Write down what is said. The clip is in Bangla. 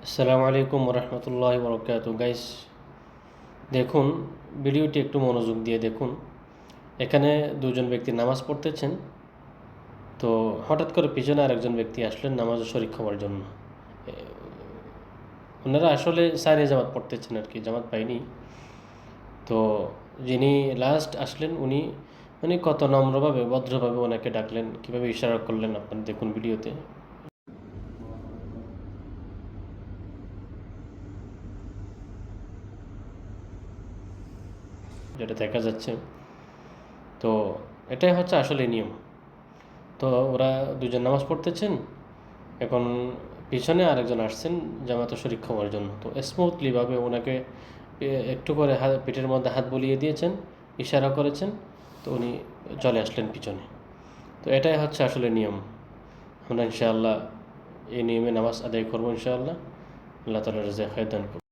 আসসালামু আলাইকুম রহমতুল্লাহি বরকাত। গাইস, দেখুন, ভিডিওটি একটু মনোযোগ দিয়ে দেখুন। এখানে দুজন ব্যক্তি নামাজ পড়তেছেন। তো হঠাৎ করে পিছনে আরেকজন ব্যক্তি আসলেন নামাজে শরীক হওয়ার জন্য। ওনারা আসলে সাইরে জামাত পড়তেছেন আর কি, জামাত পাইনি। তো যিনি লাস্ট আসলেন উনি কত নম্রভাবে ভদ্রভাবে ওনাকে ডাকলেন, কীভাবে ইশারা করলেন আপনারা দেখুন ভিডিওতে, যেটা দেখা যাচ্ছে। তো এটাই হচ্ছে আসলে নিয়ম। তো ওরা দুজন নামাজ পড়তেছেন, এখন পিছনে আরেকজন আসছেন জামাতে শরীক হওয়ার জন্য। তো স্মুথলিভাবে ওনাকে একটু করে পিঠের মধ্যে হাত বুলিয়ে দিয়েছেন, ইশারা করেছেন। তো উনি চলে আসলেন পিছনে। তো এটাই হচ্ছে আসলে নিয়ম। আমরা ইনশাআল্লাহ এই নিয়মে নামাজ আদায় করবো ইনশাআল্লাহ। আল্লাহ তাআলা রিজিক খায়ের দান করুন।